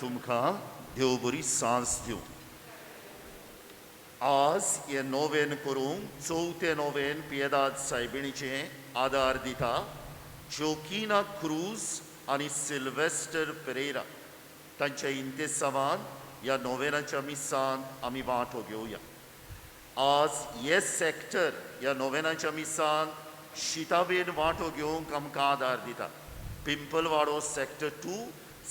तुमकां देव बरी सांस दिवं. आज हे नोवेन करूंक चवथे नोवेन पियेदाद सायबिणीचें आदार दिता जोकिना क्रूज आनी सिल्वेस्टर पेरेरा. तांच्या इंतेसावान ह्या नोवेनाच्या मिसान आमी वांटो घेवया. आज हे सॅक्टर ह्या नोवेनाच्या मिसान शितावेन वांटो घेवंक आमकां आदार दिता. पिंपलवाडो सॅक्टर 2,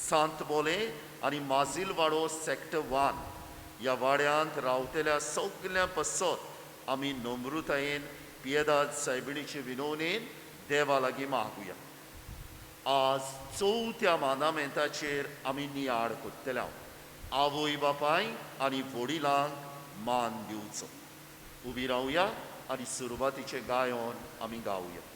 सांत बोले आनी माजिलवाडो सॅक्टर 1 ह्या वाड्यांत रावतल्या सगल्या पसत आमी नम्रतायेन पियेदाद सायबिणीचे विनवणेन देवा लागीं मागुया. आज चवथ्या मानामेंताचेर आमी नियाळ कोत्तल्या. आवय बापाय आनी वडिलांक मान दिवचो. उबी रावया आनी सुरवातीचे गायन आमी गावया.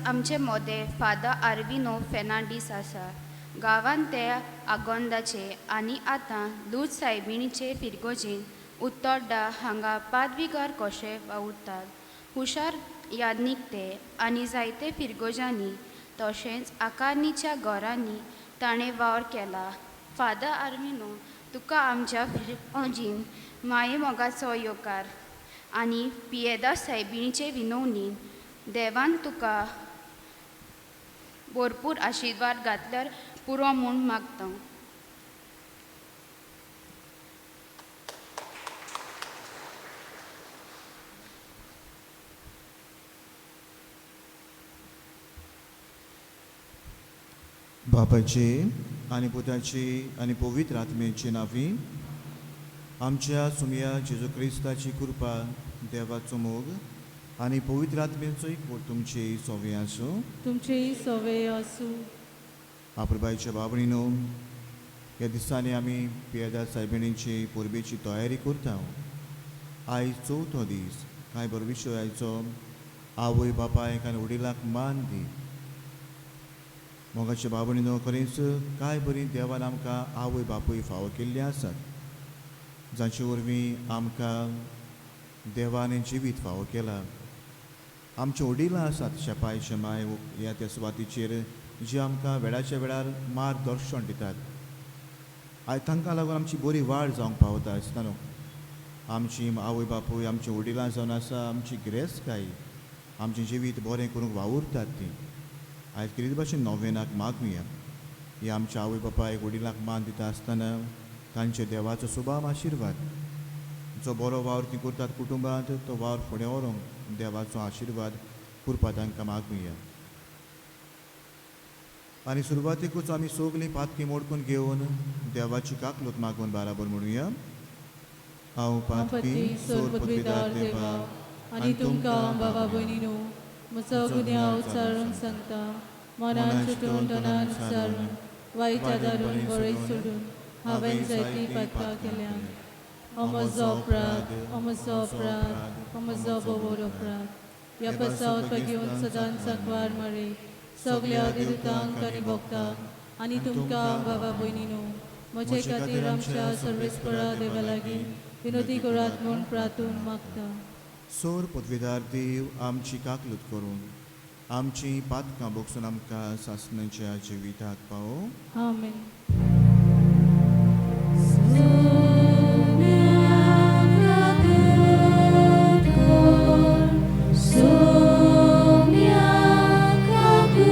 आमचे मोदेर फादर आर्विनो फेर्नांडीस आसा. गांवांत ते आगोंदाचे आनी आतां लूज सायबिणीचे फिरगोजेन उत्तोड्डा हांगा पादविकार कशे वावुरतात. हुशार यादनीक ते आनी जायते फिरगोजांनी तशेंच आकारनीच्या घरांनी ताणें वावर केला. फादर आर्विनो, तुका आमच्या फिरगोजीन माये मोगाचो येवकार आनी पियेदाद सायबिणीचे विनवणेन देवान तुका भरपूर आशिर्वाद घातल्यार पुरो म्हूण मागता. बापाचे आनी पुताची आनी पवित्र आत्मेची नांवी. आमच्या सुमया जेजू क्रिस्ताची कृपा, देवाचो मोग आनी पवित्र आत्मेचो एकवट तुमचे सोवे आसूं. तुमचे सोवे आसूं. आपुरबायच्या बाबणीनो, ह्या दिसांनी आमी पियेदाद सायबिणीची परबेची तयारी करता. आयज चवथो दीस. कांय बरो विशय आयचो आवय बापायक आनी वडिलांक मान दी. मोगाच्या बाबणीनो, खरेंच कांय बरी देवान आमकां आवय बापूय फावो केल्ले आसात, जाचे वरवीं आमकां देवान जिवीत फावो केला. आमचे वडिलां आसात शेपाय शेमाय ह्या त्या सुवातीचेर जी आमकां वेळाच्या वेळार मार्गदर्शन दितात. आयज तांकां लागून आमची बरी वाड जावंक पावता आसतना आमची आवय बापूय आमची वडिलां जावन आसा. आमची गिरेस्तकाय आमचें जिवीत बरें करूंक वावुरतात ती. आयज कितें भाशेन नोवेनाक मागुया. ही आमच्या आवय बापायक वडिलांक मान दिता आसतना तांचे देवाचो सुभाम आशिर्वाद, जो बरो वावर ती करतात कुटुंबांत, तो वावर फुडें व्हरूंक देवाचो आशिर्वाद करपा तांकां मागुया. आनी सुरवातेकूच आमी सगलीं पातकी मोडकून घेवन देवाची काकलूत मागून बाराबर म्हणुया. हांव पातकी सोर पदवीदार देवा आनी तुमकां बाबा भयणीनो म्हजो गुन्यांव उच्चारून सांगता. मनान चिंतून तोंडान विचारून वायट आदारून बरें सोडून हांवें जायतीं पातकां केल्यान. हो म्हजो अपराध, हो म्हजो अपराध, हो म्हजो बोबोर अपराध. ह्या पसावत घेवन सदांच सांकवार मारे सगल्या दिवतांक आनी भक्तांक आनी तुमकां बाबा भयणीनो म्हजे खातीर आमच्या सर्वेस्परा देवा लागीं विनोदी करात म्हूण प्रार्थून मागता. सोर पदवीदार देव आमची काकलूत करून आमची पातकां भोगसून आमकां सासणाच्या जिविताक पावो. आमेन. Soumya Kaku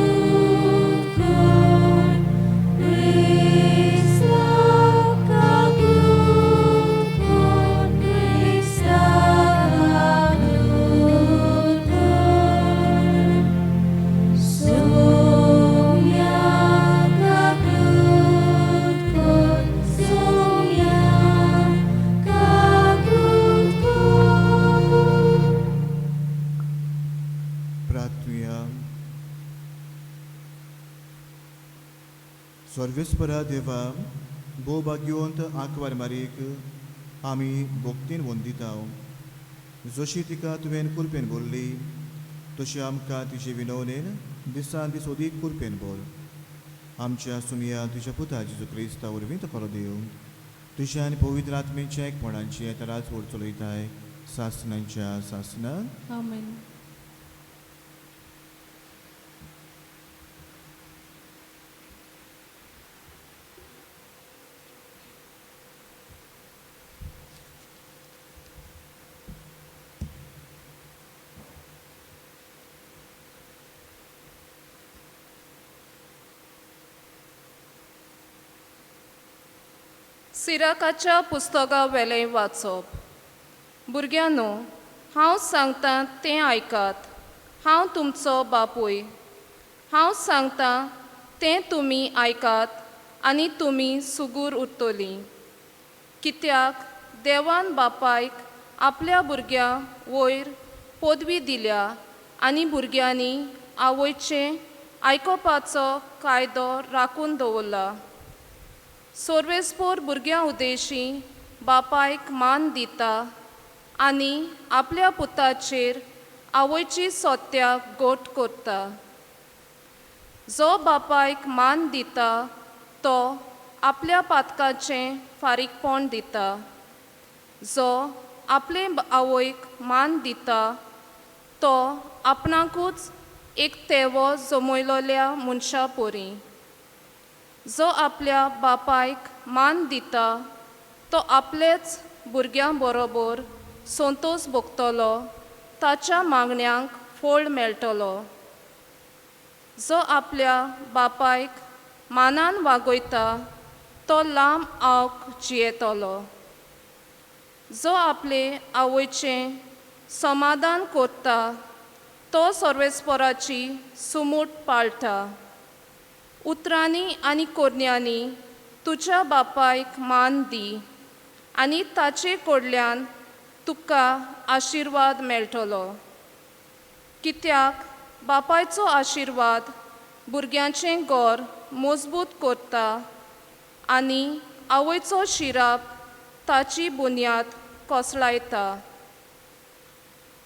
सर्वेस्परा देवा भोवभाग्यवंत आंकवार मारीक आमी भोक्तीन वंदिता जशी तिका तुवें कुरपेन बोलली तशी आमकां तिचे विनवणेन दिसान दीस ओदीक कुरपेन बोल आमच्या सुमया तुज्या पुता जेजू क्रिस्ता वरवीं तो करो देव तुज्या आनी पवित्र आत्मेच्या एकपणांची येताराच व्हड चलयताय सासणांच्या सासणान आमेन. सिराकाच्या पुस्तका वेलें वाचप. भुरग्यांनो, हांव सांगतां तें आयकात. हांव तुमचो बापूय. हांव सांगतां तें तुमी आयकात आनी तुमी सुगूर उरतलीं. कित्याक देवान बापायक आपल्या भुरग्यां वयर पदवी दिल्या आनी भुरग्यांनी आवयचें आयकोपाचो कायदो राखून दवरला. सर्वेस्पोर भुरग्यां उदेशी बापायक मान दिता आनी आपल्या पुताचेर आवयची सोत्या गोट करता. जो बापायक मान दिता तो आपल्या पातकाचें फारीकपण दिता. जो आपले आवयक मान दिता तो आपणाकूच एक तेवो जमयलोल्या मनशा परी. जो आपल्या बापायक मान दिता तो आपलेच भुरग्यां बरोबर संतोश भोगतलो, ताच्या मागण्यांक फळ मेळटलो. जो आपल्या बापायक मानान वागयता तो लांब आवक जियेतलो. जो आपले आवयचें समाधान करता तो सर्वेस्पराची सुमूट पाळटा. उतरांनी आनी कोरण्यांनी तुज्या बापायक मान दी आनी ताचे कडल्यान तुका आशिर्वाद मेळटलो. कित्याक बापायचो आशिर्वाद भुरग्यांचें घर मजबूत करता आनी आवयचो शिराप ताची बुन्याद कोसळायता.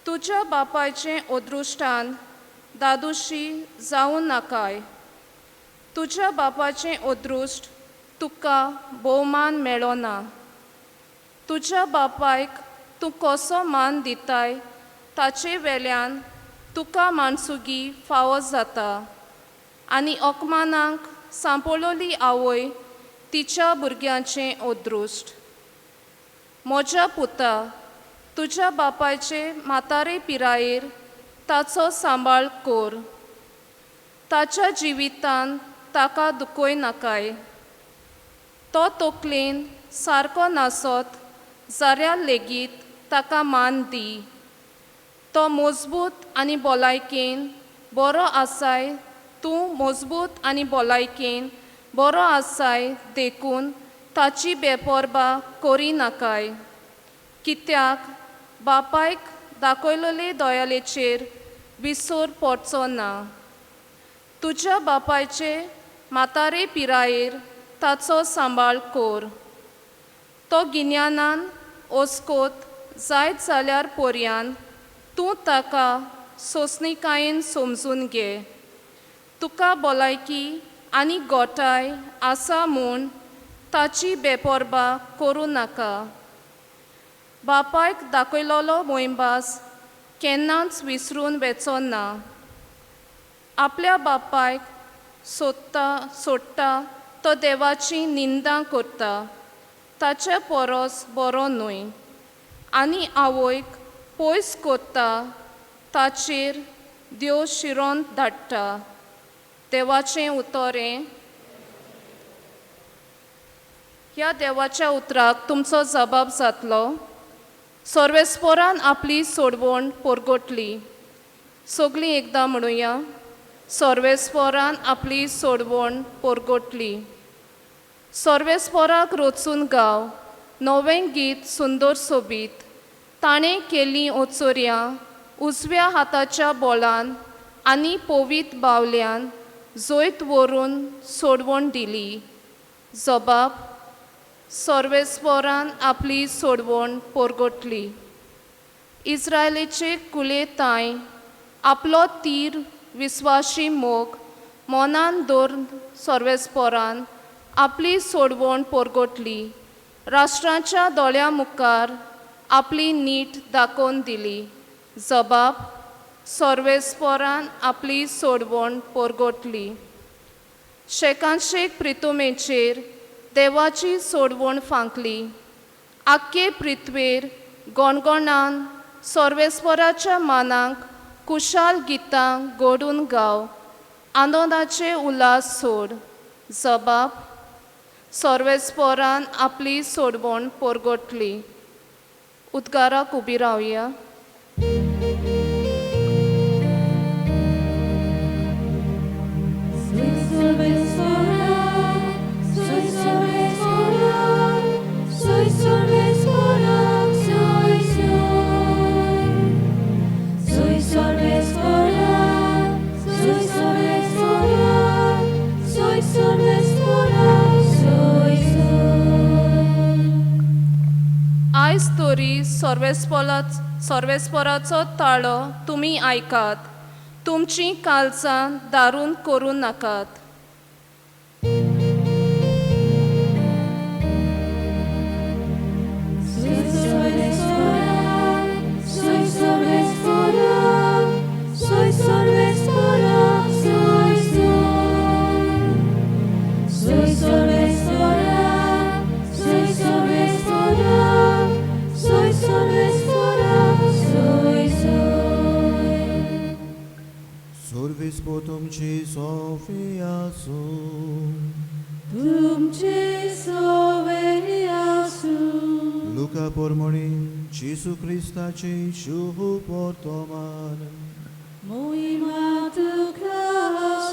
तुज्या बापायचें अदृश्टान दादुशी जावं नाकाय. तुज्या बापाचें अदृश्ट तुका भोवमान मेळो ना. तुज्या बापायक तूं कसो मान दिताय ताचे वेल्यान तुका मानसुगी फावो जाता आनी ओकमानांक सांपळोली आवय तिच्या भुरग्यांचें अदृश्ट. म्हज्या पुता, तुज्या बापायचे म्हातारे पिरायेर ताचो सांबाळ कर. ताच्या जिवितान ताका दुखोय नाकाय. तो तकलेन सारको नासत जाल्यार लेगीत ताका मान दी. तो मजबूत आनी भलायकेन बरो आसाय. तूं मजबूत आनी भलायकेन बरो आसाय देखून ताची बेपरबा करी नाकाय. कित्याक बापायक दाखयलोले दयालेचेर विसर पडचो ना. तुज्या बापायचे म्हातारे पिरायेर ताचो सांबाळ कर. तो गिन्यानान ओस्कोत जायत जाल्यार पर्यान तूं ताका सोंसणिकायेन समजून घे. तुका भलायकी आनी गोठाय आसा म्हूण ताची बेपरबा करूं नाका. बापायक दाखयलोलो मोयभास केन्नाच विसरून वेचो ना. आपल्या बापायक सोडटा तो देवाची निंदा करता. ताचे परस बरो न्हय. आनी आवयक पयस करता ताचेर देव शिरोन धाडटा. देवाचें उतोरें. ह्या देवाच्या उतराक तुमचो जबाब जातलो. सर्वेस्परान आपली सोडवण परगटली. सगळीं एकदां म्हणुया. सर्वेस्परान आपली सोडवण परगटली. सर्वेस्पराक रचून गाव. नवें गीत सुंदर सोबीत. ताणें केलीं ओचोऱ्यां उजव्या हाताच्या बोलान आनी पोवीत बावल्यान जैत व्हरून सोडवण दिली. जबाब: सर्वेस्परान आपली सोडवण परगटली. इस्रायेलीचे कुलेताय आपलो तीर विस्वाशी मोग मनान दवरून सर्वेस्परान आपली सोडवण परगटली. राष्ट्राच्या दोळ्या मुखार आपली नीट दाखोवन दिली. जबाब: सर्वेस्परान आपली सोडवण परगटली. शेकांशेक प्रितुमेचेर देवाची सोडवण फांकली. आख्खे पृथ्वेर गणगणान सर्वेस्पराच्या मानाक कुशाल गितां घडून गाव, आनंदाचे उल्हास सोड. जबाब: सर्वेस्परान आपली सोडवण परगटली. उद्गाराक उबी रावया. आयज तरी सर्वेस्पराचो ताळो तुमी आयकात. तुमची काळजां दारून करूं नाकात. Sorvispo तुमची सोफी आसू. तुमचे सोवे आसू. लुका पोरमोणी जेसू ख्रिस्ताची शुभ वर्तमान. मोहिमा तुका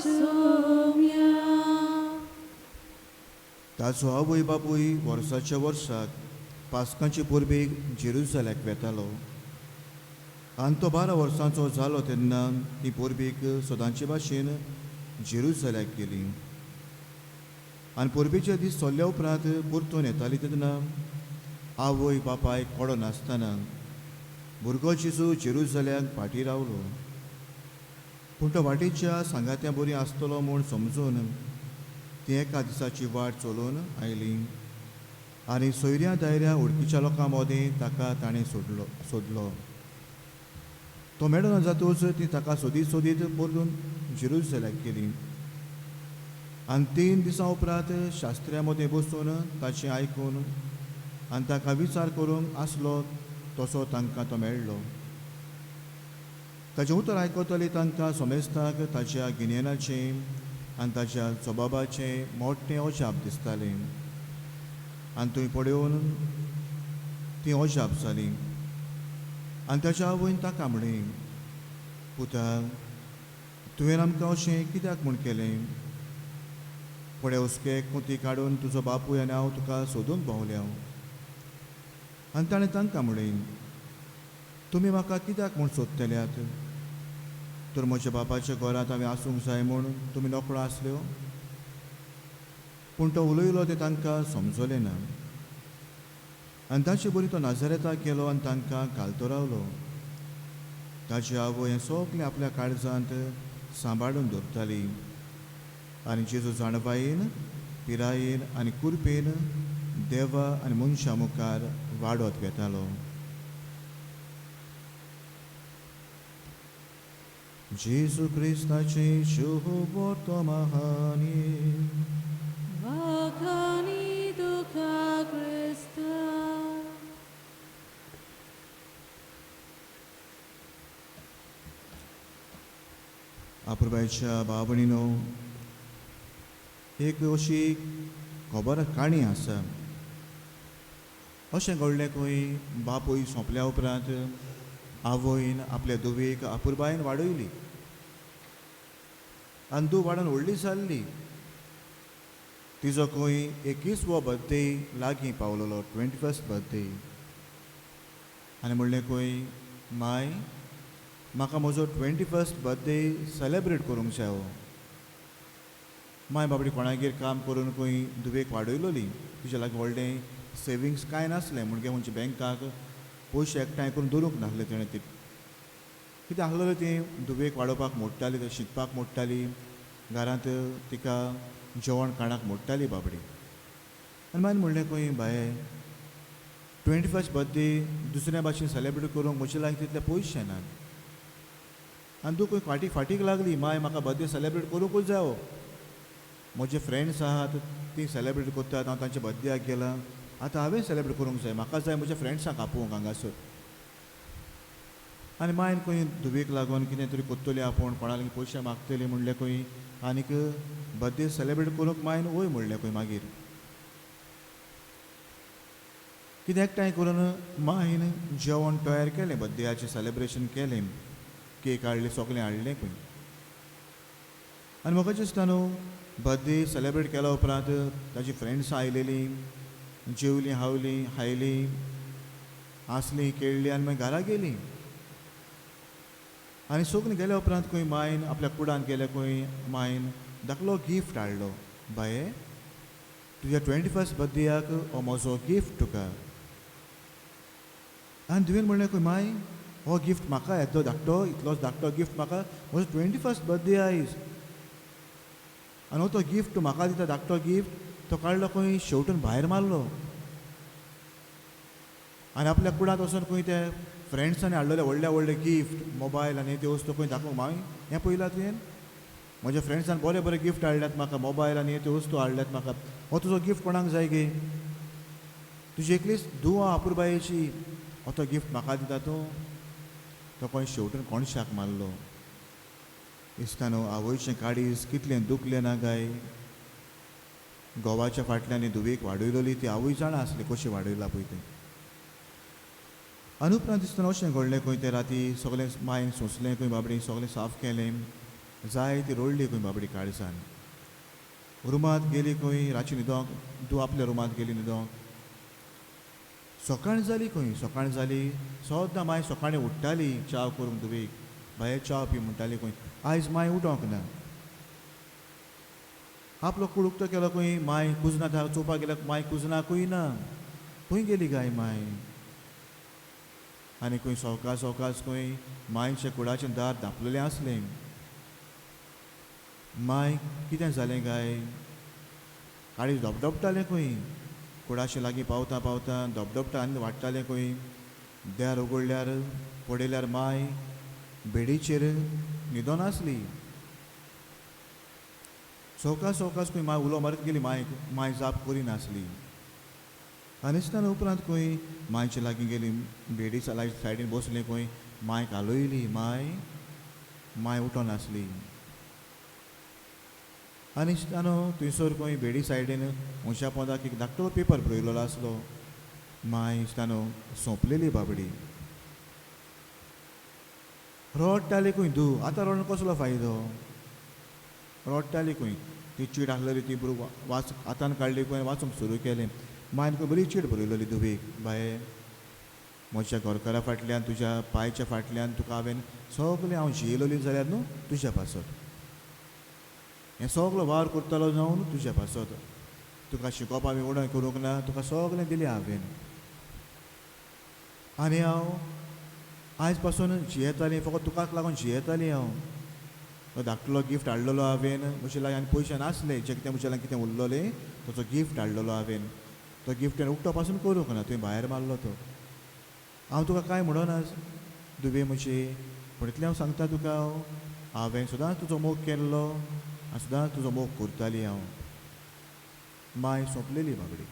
सोम्या. ताचो आवय बापूय वर्साच्या वर्साक पास्कांचे पुर्बेक जेरुसलेमाक वेतालो. आनी तो 12 वर्सांचो जालो तेन्ना ही पुर्बेक सदांचे भाशेन जेरुसलेमाक गेली. आनी पुर्बेचे दीस सोल्ल्या उपरांत परतून येताली तेन्ना आवय बापायक कोडो नासतना भुरगो जेजू जेरुसलेमाक फाटीं रावलो. पूण तो वाटेच्या सांगात्या बरी आसतलो म्हूण समजून ती एका दिसाची वाट चलोवन आयली. आनी सोयऱ्या दायऱ्या ओळखीच्या लोकां मदें ताका ताणें सोदलो. तो मेळना जातूच ती ताका सोदीत सोदीत परतून जेरुसलेमाक गेली. आनी 3 दिसां उपरांत शास्त्र्या मदें बसून ताचें आयकून आनी ताका विचार करूंक आसलो तसो तांकां तो मेळ्ळो. ताचें उतर आयकतली तांकां सोमेस्ताक ताच्या गिन्यानाचें आनी ताच्या स्वभावाचें मोठें अजाप दिसतालें. आनी थंय पळोवन ती अजाप जाली. आनी ताच्या आवयन ताका म्हणलें, पुता, तुवें आमकां अशें कित्याक म्हूण केलें? फुडें हुस्के कुती काडून तुजो बापूय आनी हांव तुका सोदूंक भोंवल्या. आनी ताणें तांकां म्हणलें, तुमी म्हाका कित्याक म्हूण सोदतल्यात? तर म्हज्या बापाच्या घरांत हांवें आसूंक जाय म्हूण तुमी नोकळो आसल्यो? पूण तो उलयलो तें तांकां समजलें ना. आनी ताचे बरी तो नाजारेताक गेलो आनी तांकां घालतो रावलो. ताची आवय हें सगलें आपल्या काळजांत सांबाळून दवरताली. आनी जेजू जाणवायेन, पिरायेन आनी कुरपेन देवा आनी मनशां मुखार वाडत वेतालो. जेजू क्रिस्ताची शुभ वर्तमानी. वाखानी तुका क्रिस्ता. आपुरबायच्या बाबणीनो, एक अशी खबर काणी आसा. अशें घडलें खंय बापूय सोंपल्या उपरांत आवयन आपल्या धुवेक आपुरबायेन वाडयली. आनी धूव वाडून व्हडली जाल्ली. तिजो खंय 21वो बर्थडे लागीं पावलोलो, 21st बर्थडे. आनी म्हणलें खंय, माय, म्हाका म्हजो 21st बर्थडे सेलेब्रेट करूंक जायो. माय बाबडी कोणागेर काम करून खंय दुवेक वाडयलोली तुज्या लागीं व्हडलें सेविंग्स कांय नासलें म्हणजे खंयच्या बँकाक पयशे एकठांय करून दवरूंक नासले तेणें ती कितें आसलेलें ती दुवेक वाडोवपाक मोडटाली ते शिकपाक मोडटाली घरांत तिका जेवण खाणाक मोडटाली बाबडी आनी मागीर म्हणलें खंय बाये 21st बर्थडे दुसऱ्या भाशेन सेलेब्रेट करूंक म्हजे लागीं तितले पयशे नात आनी तूं खंय फाटीक लागली माय म्हाका बर्थडे सेलेब्रेट करूंकूच जायो म्हजे फ्रेंड्स आहात ती सेलेब्रेट करतात हांव तांच्या बर्थडेक गेलां आतां हांवें सेलेब्रेट करूंक जाय म्हाका जाय म्हज्या फ्रेंड्सांक आपोवंक हांगासर आनी मायन खंय धुवेक लागून कितें तरी कोत्तली आपूण कोणा लागीं पयशे मागतली म्हणलें खंय आनीक बर्थडे सेलेब्रेट करूंक मायन वय म्हणलें खंय मागीर कितें एकठांय करून मायन जेवण तयार केलें बर्थडेयाचें सेलेब्रेशन केलें केक हाडली सगलें हाडलें खंय आनी म्हाका दिसता न्हू बर्थडे सेलेब्रेट केल्या उपरांत ताजी फ्रेंड्स आयलेलीं जेवलीं हावलीं खायलीं आसलीं खेळ्ळीं आनी मागीर घरा गेलीं आनी सगलीं गेल्या उपरांत खंय मायन आपल्या कुडांत गेले खंय मायन धाकलो गिफ्ट हाडलो बाये तुज्या 21st बर्थडेयाक हो म्हजो गिफ्ट तुका आनी तुवें म्हणलें खंय माय हो गिफ्ट म्हाका येतो धाकटो इतलोच धाकटो गिफ्ट म्हाका म्हजो 21st बर्थडे आयज आनी हो तो गिफ्ट तूं म्हाका दिता धाकटो गिफ्ट तो काडलो खंय शेवटून भायर मारलो आनी आपल्या कुडांत वचून खंय ते फ्रेंड्सांनी हाडलेले व्हडले व्हडले गिफ्ट मोबायल आनी ते वस्तू खंय दाखोवंक माय हें पळयलां तुवें म्हज्या फ्रेंड्सान बरे बरे गिफ्ट हाडल्यात म्हाका मोबायल आनी ते वस्तू हाडल्यात म्हाका हो तुजो गिफ्ट कोणाक जाय गे तुजी एकलीच दुआ अपुरबायेची हो तो गिफ्ट म्हाका दिता तूं तो खंय शेवटून कोणशाक मारलो दिसता न्हू आवयचें काडीस कितलें दुखलें ना गाय गोवाच्या फाटल्यान धुवेक वाडयलोली ती आवय जाणा आसली कशी वाडयला पळय तें आनी उपरांत दिसतना अशें घडलें खंय ते राती सगलें मायन सोंसलें खंय बाबडी सगलें साफ केलें जाय ती रोडली खंय बाबडी काळजान रुमांत गेली खंय रातची न्हिदोंक तूं आपल्या रुमांत गेली न्हिदोंक सकाळ जाली खंय सकाळ जाली सद्दां माय सकाळीं उठ्ठाली च्या करूंक धुवेक बाये च्या पी म्हणटाली खंय आयज माय उठोंक ना आपलो कूड उक्तो केलो खंय माय कुजना चोवपाक गेल्यार माय कुजनाकूय ना खंय गेली गाय माय आनी खंय सवकास खंय मायच्या कुडाचें दार धापलेलें आसलें माय कितें जालें गाय काळीज धबधबतालें खंय कुडाचे लागीं पावता पावता धबधबता आनी वाडटालें खंय दार उगडल्यार पडयल्यार माय बेडीचेर न्हिदोन आसली सवकास खंय माय उलो मारत गेली माय जाप करिनासली आनी दिसतना उपरांत खंय मायचे लागीं गेली बेडीच्या सायडीन बसलें खंय माय कालोयली माय उठोन आसली आनी दिसतना थंयसर खंय बेडी सायडीन उंच्या पोंदाक एक धाकटो पेपर बरयलोलो आसलो माय दिसतना सोंपलेली बाबडी रडटाली खंय आतां रडून कसलो फायदो रडटाली खंय ती चीट आसलेली ती बरोबर हातान काडली खंय वाचूंक सुरू केलें मायन खंय बरी चीट बरयलोली धुवेक बाये म्हज्या घरकारा फाटल्यान तुज्या पांयच्या फाटल्यान तुका हांवें सगलें हांव जियेलोली जाल्यार न्हू तुज्या पासत हें सगलो वार करतलो जावन तुज्या पासत तुका शिकोवप हांवें उणें करूंक ना तुका सगलें दिलें हांवें आनी हांव आयज पासून जियेतालीं फकत तुकाच लागून जियेतालीं हांव तो धाकटलो गिफ्ट हाडलेलो हांवें म्हजे लागीं आनी पयशे नासले जे कितें म्हजे लागीं कितें उरलोलें ताचो गिफ्ट हाडलेलो हांवें तो गिफ्ट उक्तो पासून करूंक ना तुवें भायर मारलो तो हांव तुका कांय म्हणना दुबे म्हजे पूण इतलें हांव सांगता तुका हांवें सदांच तुजो मोग केल्लो आनी सदांच तुजो मोग करताली हांव माय सोंपलेली बाबडी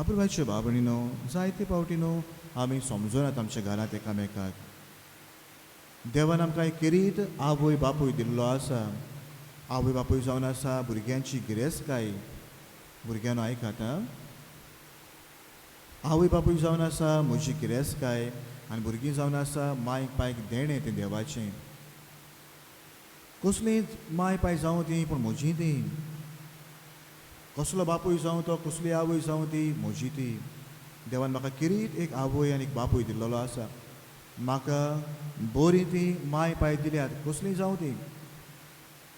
आपुरबायच्यो बाबडीनो जायते फावटी न्हू आमी समजनात आमच्या घरांत एकामेकाक देवान आमकां एक किरीत आवय बापूय दिल्लो आसा आवय बापूय जावन आसा भुरग्यांची गिरेस्तकाय भुरग्यांनो आयकात आवय बापूय जावन आसा म्हजी गिरेस्तकाय आनी भुरगीं जावन आसा माय पायक देणें तें देवाचें कसलीं माय पाय जावं ती पूण म्हजी ती कसलो बापूय जावं तो कसली आवय जावं ती म्हजी ती देवान म्हाका किरीत एक आवय आनी एक बापूय दिल्लो आसा म्हाका बरी ती माय पाय दिल्यात कसलीय जावं ती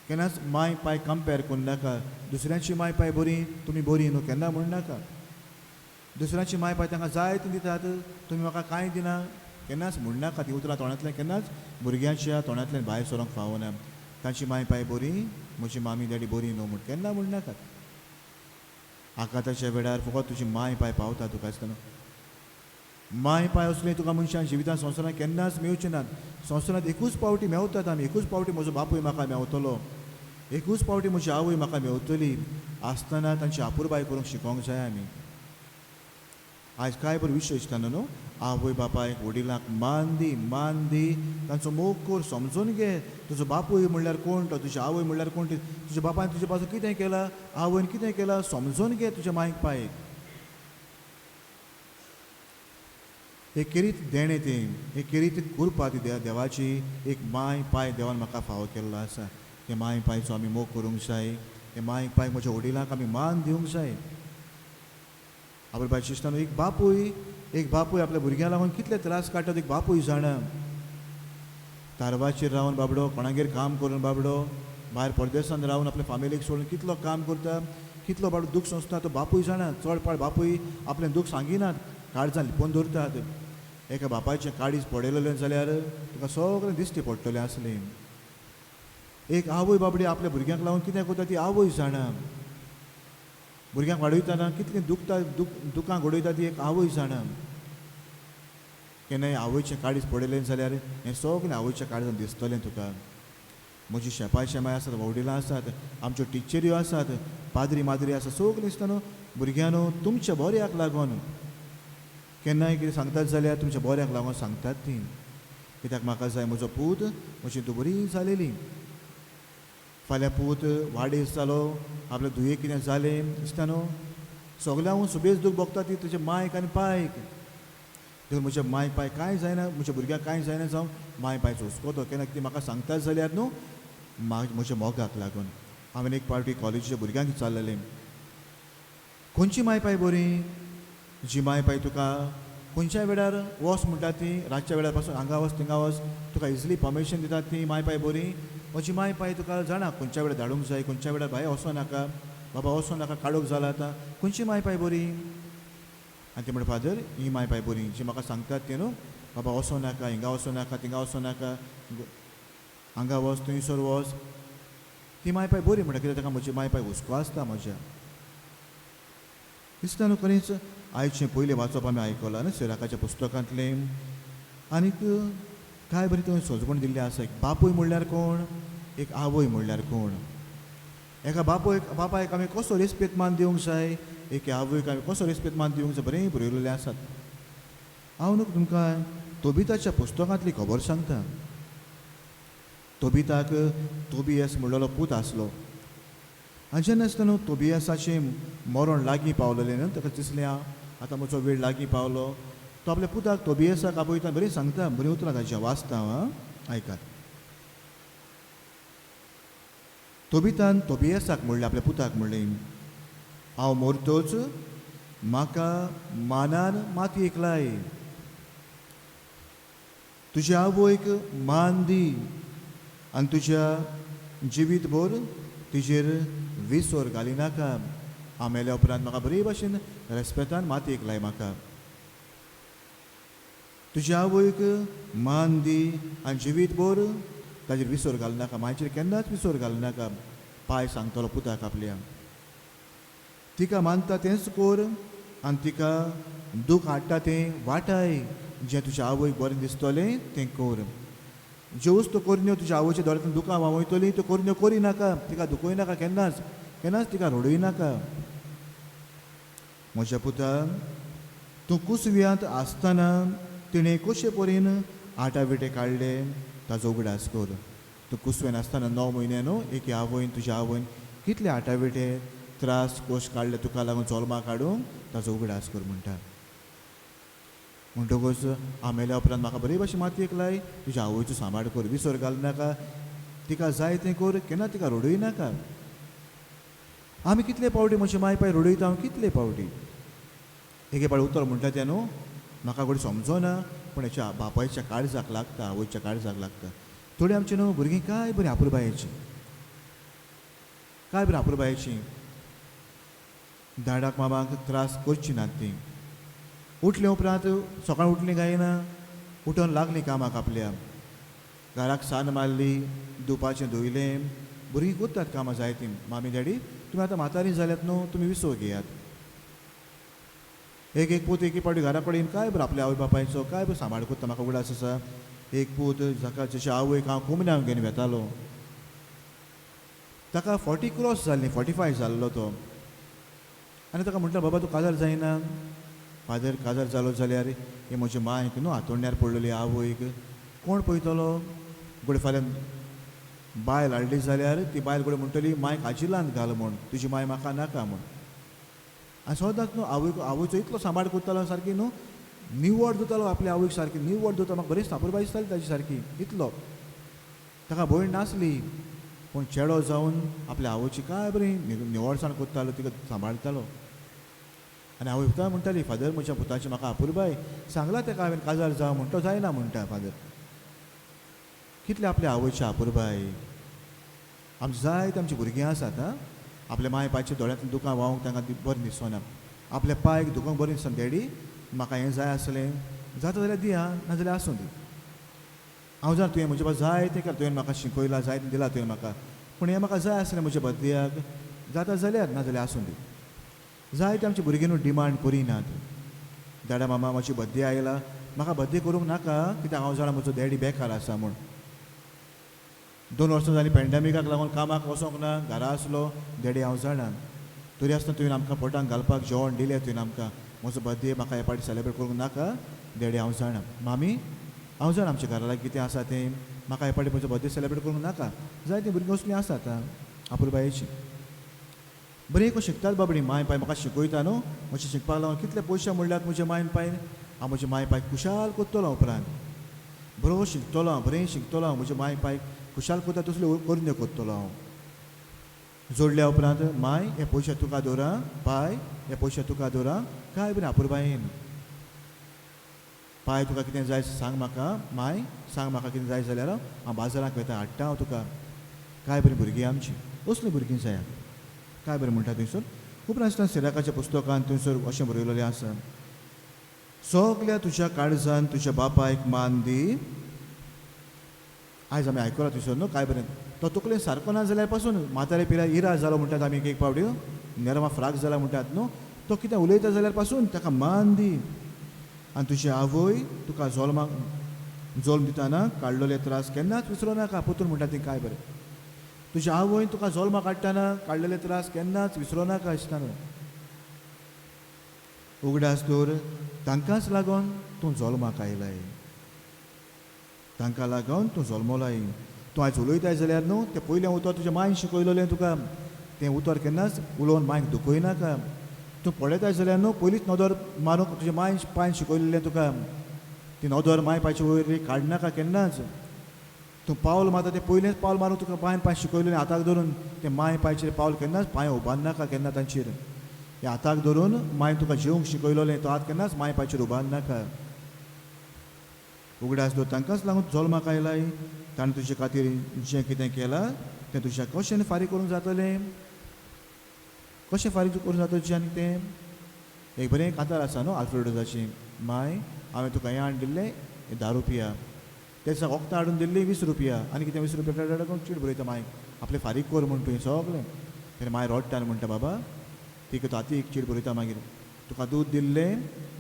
केन्नाच माय पाय कंपेर करूं नाका. दुसऱ्यांची माय पाय बरी तुमी बरी न्हू केन्ना म्हण नाका. दुसऱ्यांची माय पाय तांकां जाय ती दितात, तुमी म्हाका कांय दिना केन्नाच म्हण नाका. ती उतरां तोंडांतल्यान केन्नाच भुरग्यांच्या तोंडांतल्यान भायर सरोंक फावना. तांची माय पाय बरी, म्हजी मामी डॅडी बरी न्हू म्हण केन्ना म्हण नाकात. आकाताच्या वेळार फकत तुजी माय पाय पावता तुका आसतना. माय पाय असले तुका मनशान जिवितांत संवसारांत केन्नाच मेवचे नात. संवसारांत एकूच पावटी मेवतात आमी. एकूच पावटी म्हजो बापूय म्हाका मेवतलो, एकूच पावटी म्हजी आवय म्हाका मेवतली आसतना तांची आपुरबाय करूंक शिकोवंक जाय आमी. आयज काय बरो विशय दिसतना न्हू. आवय बापायक वडिलांक मान दी, तांचो मोग कर, समजून घे. तुजो बापूय म्हणल्यार कोण तो, तुजी आवय म्हणल्यार कोण ती, तुज्या बापायन तुजे पासून कितें केलां, आवयन कितें केलां समजून घे तुज्या मायक पायक. एक करीत देणे तें, एक करीत कृपा ती देवाची एक माय पाय देवान म्हाका फावो केल्लो आसा. ते माय पायचो आमी मोग करूंक जाय. ते माय पाय म्हज्या वडिलांक आमी मान दिवंक जाय. आपल्या बाय शिश्तान एक बापूय आपल्या भुरग्यां लागून कितले त्रास काडटा एक बापूय जाणा. तारवाचेर रावन बाबडो, कोणागेर काम करून बाबडो, भायर परदेसांत रावन आपल्या फामिलीक सोडून कितलो काम करता, कितलो बाबडो दूख सोंसता तो बापूय जाणा. चड पाड बापूय आपलें दूख सांगिनात, काळजां लिपोवन दवरतात. एका बापायचें काळीज पडयलेलें जाल्यार तुका सगळें दिश्टी पडटलें आसलें. एक आवय बाबडी आपल्या भुरग्यांक लागून कितें करता ती आवय जाणा. भुरग्यांक वाडयतना कितलें दुखांक घडयता ती एक आवय जाणा. केन्नाय आवयचें काळीज पडयलें जाल्यार हें सगळें आवयच्या काळजान दिसतलें तुका. म्हजी शेपाय शेमाय आसात, वडिलां आसात, आमच्यो टिचऱ्यो आसात, पाद्री माद्री आसा, सगळें दिसता भुरग्यांनो तुमच्या बऱ्याक लागून केन्नाय कितें सांगतात जाल्यार तुमच्या बऱ्याक लागून सांगतात ती. कित्याक म्हाका जाय म्हजो पूत म्हजी तूं बरी जालेली. फाल्यां पूत वाडीस जालो, आपल्या धुयेक कितें जालें दिसता न्हू, सगळ्यांक सुबेज दूख भोगता ती तुजे मायक आनी पायक. देखून म्हजे माय पाय कांय जायना, म्हज्या भुरग्यांक कांय जायना जावं माय पायचो हुस्को केन्ना कितें म्हाका सांगतात जाल्यार न्हू म्हज्या मोगाक लागून. हांवें एक पावटी कॉलेजीच्या भुरग्यांक विचारलेलें, खंयची माय पाय बरी. जी माय पाय तुका खंयच्याय वेळार वच म्हणटात ती, रातच्या वेळार पासून हांगा वच थिंगा वच, तुका इजिली परमिशन दितात ती माय पाय बरी. म्हजी माय पाय तुका जाणा खंयच्या वेळार धाडूंक जाय, खंयच्या वेळार भायर वचों नाका, बाबा वचों नाका, काडूंक जाला आतां, खंयची माय पाय बरी. आनी ती म्हणटा फादर ही माय पाय बरी, जी म्हाका सांगतात ते न्हू, बाबा वचों नाका, हिंगा वचों नाका, थिंगा वचों नाका, हांगा वच थंयसर वच, ती माय पाय बरी म्हणटा. कित्याक ताका म्हजी माय पाय हुस्को आसता म्हज्या. दिसता न्हू खरेंच आयचें पयलें वाचप आमी आयकलां न्हू सिराकाच्या पुस्तकांतलें. आनीक काय बरी थंय सोजवण दिल्ली आसा. एक बापूय म्हणल्यार कोण, एक आवय म्हणल्यार कोण. एका बापायक आमी कसो रेस्पेद मान दिवंक जाय, एक आवयक आमी कसो रेस्पेद मान दिवंक जाय, बरें बरयलेलें आसात. हांव न्हू तुमकां तोबिताच्या पुस्तकांतली खबर सांगता. तोबिताक तोबियास म्हणलेलो पूत आसलो. आनी जेन्ना आसता न्हू तोबियासाचें मरण लागीं पावलेलें न्हू, ताका दिसलें आतां म्हजो वेळ लागीं पावलो. तो आपल्या पुताक तोबियासाक आपयता बरें सांगता, बरीं उतरां ताचें वाचता हां आयकात. तोबितान तोबियासाक म्हणलें, आपल्या पुताक म्हणलें, हांव मरतोच म्हाका मानान मातयेक लाय. तुज्या आवयक मान दी आनी तुज्या जिवीतभर तिजेर विसर घालिनाका. हांव मेल्या उपरांत म्हाका बरे भाशेन रेस्पेदान मातयेक लाय. म्हाका तुज्या आवयक मान दी आनी जिवीतभर ताजेर विसर घालनाका, मायचेर केन्नाच विसर घालनाका. पाय सांगतलो पुताक आपल्या. तिका मानता तेंच कर आनी तिका दूख हाडटा तें वाटाय. जें तुज्या आवयक बरें दिसतलें तें कर. ज्यो वस्तू करण्यो तुज्या आवयच्या दोळ्यांतल्यान दुखां व्हांवयतली त्यो करण्यो करिनाका. तिका दुखय नाका, केन्नाच तिका रडय नाका. म्हज्या पुता, तूं कुसव्यांत आसतना तिणें कशे परेन आटाविटे काडले ताचो उगडास कर. तूं कुसव्यान आसतना 9 म्हयने न्हू, एक आवयन तुज्या आवयन कितले आटाविटे त्रास कोश काडले तुका लागून जल्मा काडूंक ताचो उगडास कर म्हणटा. म्हणटकूच हांव मेल्या उपरांत म्हाका बरे भाशेन मातयेक लाय. तुज्या आवयचो सांबाळ कर, विसर घाल नाका, तिका जाय तें कर, केन्ना तिका रडय नाका. आमी कितले पावटी म्हजे माय पाय रडयता, हांव कितले पावटी. एके पावटी उतर म्हणटा तें न्हू म्हाका कोणी समजोना, पूण हेच्या बापायच्या काळजाक लागता, आवयच्या काळजाक लागता. थोडी आमची न्हू भुरगीं काय बरीं आपुरबायेचीं. तांकां कितले पावटी मातयेक लायता, तांकां कितले पावटी रडयता, हांव कितले पावटी. काय बरं आपुरबायेची धाडाक मामाक त्रास करची नात ती उठले उपरांत सकाळ उठली काय ना उठून लागली कामाक आपल्या घराक सान मारली दुपारचें धुयलें भुरगीं कोत्तात कामां जाय ती मामी डॅडी तुमी आतां म्हातारी जाल्यात न्हू तुमी विसव घेयात एक पूत एक पावटी घरा कडेन काय बरं आपल्या आवय बापायचो काय बरं सांबाळ कोत्ता म्हाका उगडास आसा एक पूत जाका जशें आवयक हांव कुमन्याक घेवन वेतालो ताका 40 क्रॉस जाल्ली 45 जाल्लो तो आनी ताका म्हटलं बाबा तूं काजार जायना फादर काजार जालो जाल्यार हे म्हजे मांयक न्हू हातोंड्यार पडलेली आवयक कोण पळयतलो गुडे फाल्यां बायल हाडली जाल्यार ती बायल गुडे म्हणटली मांयक आजिलांत घाल म्हूण तुजी मांय म्हाका नाका म्हूण आनी सदांच न्हू आवयचो इतलो सांबाळ करतालो सारकी न्हू निवड दितालो आपल्या आवयक सारकी निवड दिता म्हाका बरीच सापूरबाई दिसताली ताची सारकी इतलो ताका भयण नासली पूण चेडो जावन आपल्या आवयची काय बरी निवडसाण करतालो तिका सांबाळटालो आनी आवय पुता म्हणटाली फादर म्हज्या पुताची म्हाका आपुरबाय सांगला ताका हांवें काजार जावं म्हणटा जायना म्हणटा फादर कितले आपल्या आवयची आपुरबाय आमची जायते आमची भुरगीं आसात आं आपल्या माय पायच्या दोळ्यांतल्यान दुकां व्हांवंक तांकां बरें दिसना आपल्या पायक दुकान बरें दिसना डॅडी म्हाका हें जाय आसलें जाता जाल्यार दिया नाजाल्यार आसूं दी हांव जाण तुवें म्हजे बाबा जाय तें केलें तुवें म्हाका शिकयलां जाय तें दिलां तुवें म्हाका पूण हें म्हाका जाय आसलें म्हज्या बद्दयाक जाता जाल्यार नाजाल्यार आसूं दी जायते आमची भुरगीं न्हू डिमांड करिनात दाडा मामा म्हाजी बड्डे आयला म्हाका बड्डे करूंक नाका कित्याक हांव जाणा म्हजो डॅडी बेकार आसा म्हूण 2 वर्सां जालीं पॅन्डेमिकाक लागून कामाक वचोंक ना घरा आसलो डॅडी हांव जाणा तरी आसतना तुवें आमकां पोटांत घालपाक जेवण दिलें तुवें आमकां म्हजो बड्डे म्हाका हे पाटी सेलेब्रेट करूंक नाका डॅडी हांव जाणा मामी हांव जाणा आमच्या घरा लागीं कितें आसा तें म्हाका हे पाटी म्हजो बड्डे सेलेब्रेट करूंक नाका जायतीं भुरगीं असलीं आसात आपुरबायेचीं बरें करून शिकतात बाबडी माय पाय म्हाका शिकयता न्हू मातशें शिकपाक लागून कितले पयशे म्हणल्यात म्हज्या मायन पायन हांव म्हज्या माय पायक खुशाल कोत्तलो उपरांत बरो शिकतलो हांव बरें शिकतलो हांव म्हज्या माय पायक खुशाल कोत्ता तसले करून कोत्तलो हांव जोडल्या उपरांत माय हे पयशे तुका दवरा पाय हे पयशे तुका दवरा काय बरें आपुरबायेन पाय तुका कितें जाय सांग म्हाका माय सांग म्हाका कितें जाय जाल्यार हांव बाजाराक वेता हाडटा हांव तुका काय बरीं भुरगीं आमचीं असलीं भुरगीं जाय काय बरें म्हणटा थंयसर खूब आसतना सिराकाच्या पुस्तकांत थंयसर अशें बरयलेलें आसा सगल्या तुज्या काळजान तुज्या बापायक मान दी आयज आमी आयकलां थंयसर न्हू काय बरें तो तकलेन सारको ना जाल्यार पासून म्हातारे पिल्या इरा जालो म्हणटात आमी एक पावटी नेरमा फ्राक जाला म्हणटात न्हू तो कितें उलयता जाल्यार पासून ताका मान दी आनी तुजी आवय तुका जल्म दितना काडलेले त्रास केन्नाच विसरूं नाका पुतून म्हणटा ती काय बरें तुजी आवय तुका जल्मा काडटना काडलेले त्रास केन्नाच विसरूं नाका आसतना उगडास दवर तांकांच लागून तूं जल्माक आयलाय तांकां लागून तूं जल्मलाय तूं आयज उलयताय जाल्यार न्हू तें पयलें उतर तुज्या मायन शिकयलेलें तुका तें उतर केन्नाच उलोवन मायक दुखयनाका तूं पळयताय जाल्यार न्हू पयलींच नदर मारूंक तुज्या मायन पांय शिकयलेलें तुका ती नदर माय पांयचे वयर काडनाका केन्नाच तूं पावल मारता तें पयलेंच पावल मारूंक तुका पांय पांय शिकयलेलें हाताक धरून तें माय पांयचेर पावल केन्नाच पांय उबारनाका केन्ना तांचेर हे हाताक धरून माय तुका जेवंक शिकयलेलें तो हात केन्नाच माय पांयचेर उबारनाका उगडास दवर तांकांच लागून जल्माक आयलाय ताणें तुजे खातीर जें कितें केलां तें तुज्या कशें फारीक करूंक जातलें कशें फारीक करूंक जाता आनी तें एक बरें कांतार आसा न्हू आल्फ्रेडोजाची माय हांवें तुका हें हाडून दिल्लें 10 रुपया ते दिसा वखदां हाडून दिल्लीं 20 रुपया आनी कितें 20 रुपया करून चीड बरयता माय आपलें फारीक कर म्हूण तुवें सगलें तेन्ना माय रडटा आनी म्हणटा बाबा ती ताती एक चीड बरयता मागीर तुका दूद दिल्लें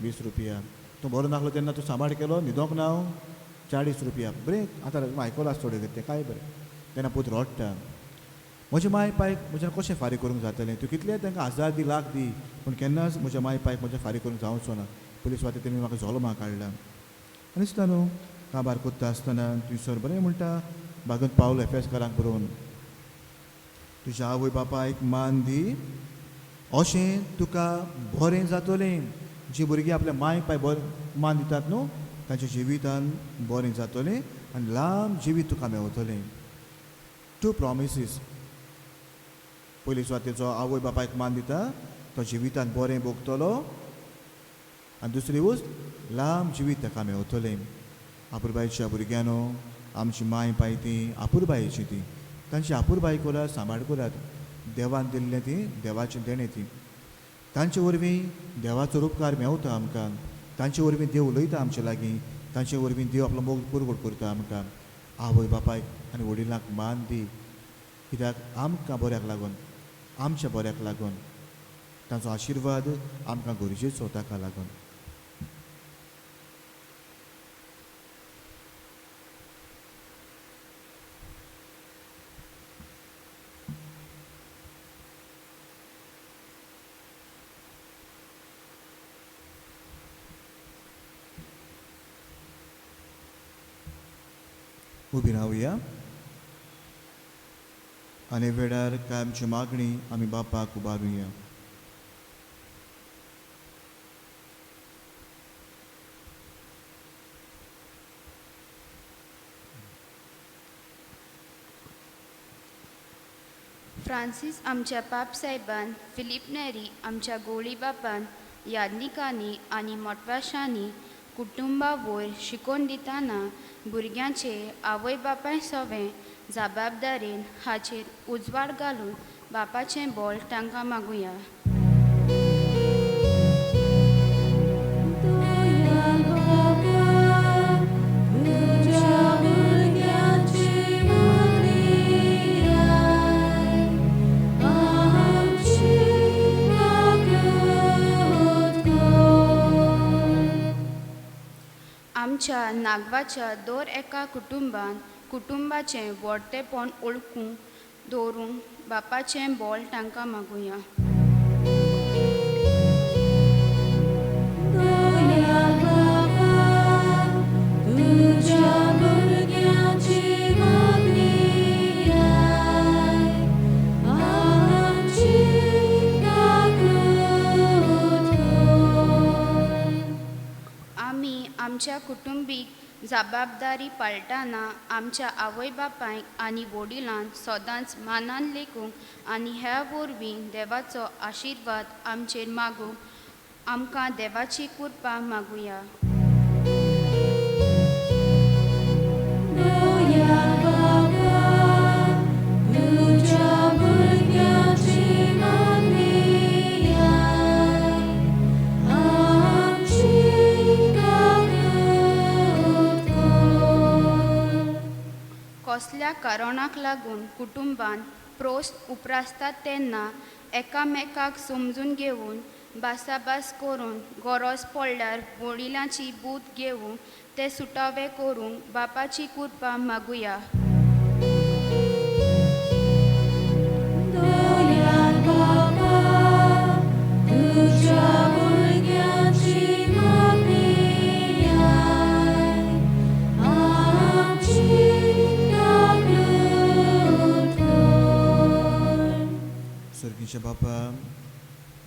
20 रुपया तूं बरो नासलो तेन्ना तूं सांबाळ केलो न्हिदोंक नांव 40 रुपया बरें आतां आयकलां आसा थोडें तें काय बरें तेन्ना पूत रडटा म्हज्या माय पायक म्हज्यान कशें फारीक करूंक जातलें तूं कितलें तांकां 1000 दी लाख दी पूण केन्नाच म्हज्या माय पायक म्हजें फारीक करूंक जावचो ना पुलीस वाटे तेमी म्हाका जल्माक काडला आनी दिसता न्हू काबार कोत्ता आसतना थंयसर बरें म्हणटा बागत पावलो एफेसकारांक बरोवन तुज्या आवय बापायक मान दी अशें तुका बरें जातलें जीं भुरगीं आपल्या मायक पाय मान दितात न्हू तांच्या जिवितान बरें जातलें आनी लांब जिवीत तुका मेवतलें 2 प्रॉमिसीस पयली सुवातेचो आवय बापायक मान दिता तो जिवितान बरें भोगतलो आनी दुसरी वस्त लांब जिवीत ताका मेवतलें आपुरबायेच्या भुरग्यानो आमची माय पाय ती आपुरबायेची ती तांची आपुरबाय करात सांबाळ करात देवान दिल्लें ती देवाचें देणें ती तांचे वरवीं देवाचो उपकार मेवता आमकां तांचे वरवीं देव उलयता आमचे लागीं तांचे वरवीं देव आपलो मोग पुरवण करता आमकां आवय बापायक आनी वडिलांक मान दी कित्याक आमकां बऱ्याक लागून आमच्या बऱ्याक लागून तांचो आशिर्वाद आमकां गरजेचो ताका लागून उबी रावया आनी वेळार काय आमची मागणी आमी बापाक उबारुया फ्रांसीस आमच्या पाप साहेबान फिलिप नेरी आमच्या गोळी बापान यादनिकांनी आनी मोटवाशांनी कुटुंबा वयर शिकोवन दितना भुरग्यांचे आवय बापाय सवें जबाबदारेन हाचेर उजवाड घालून बापाचें बोल तांकां मागुया आमच्या नागवाच्या दर एका कुटुंबान कुटुंबाचें व्हडटेपण ओळखूंक दवरूंक बापाचें बोल तांकां मागुया आमच्या कुटुंबीक जबाबदारी पाळटना आमच्या आवय बापायक आनी वडिलांक सदांच मानान लेखूंक आनी ह्या वरवीं देवाचो आशिर्वाद आमचेर मागूंक आमकां देवाची कृपा मागुया कसल्या कारणाक लागून कुटुंबान प्रोस्त उप्रासतात तेन्ना एकामेकाक समजून घेवन भासाभास करून गरज पडल्यार वडिलांची बूद घेवन ते सुटावे करूंक बापाची कृपा मागुया सर्गीचे बापा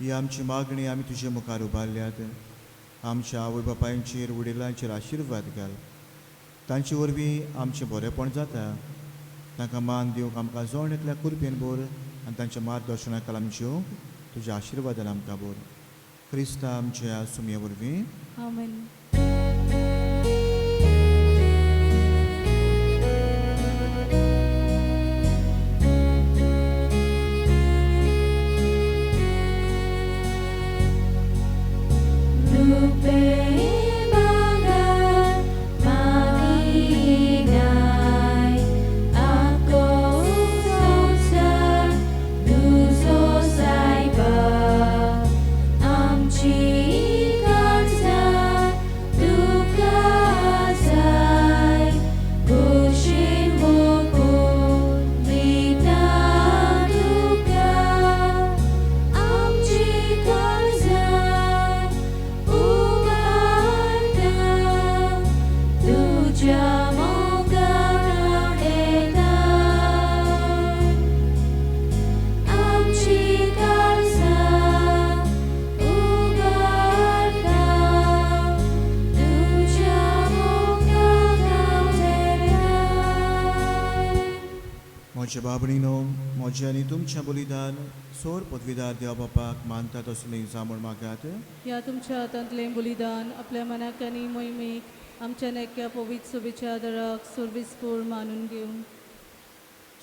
ही आमची मागणी आमी तुजे मुखार उबारल्यात आमच्या आवय बापायंचेर वडिलांचेर आशिर्वाद घाल तांचे वरवीं आमचें बरेंपण जाता तांकां मान दिवंक आमकां जोण एकल्या कुरपेन बोर आनी तांच्या मार्गदर्शनाक आमी जेवंक तुज्या आशिर्वादान आमकां बोर क्रिस्ता आमच्या सुमये वरवीं आमेन म्हज्या बाबणीनो म्हजें आनी तुमचें बलिदान सोर पदवीदार देवा बापाक मानता तसलें जांबूळ मागात ह्या तुमच्या हातांतलें बलिदान आपल्या मनाक आनी मोहिमेक आमच्या नेक्या पवित्र सुबेच्या आदाराक सुरविसपूर मानून घेवन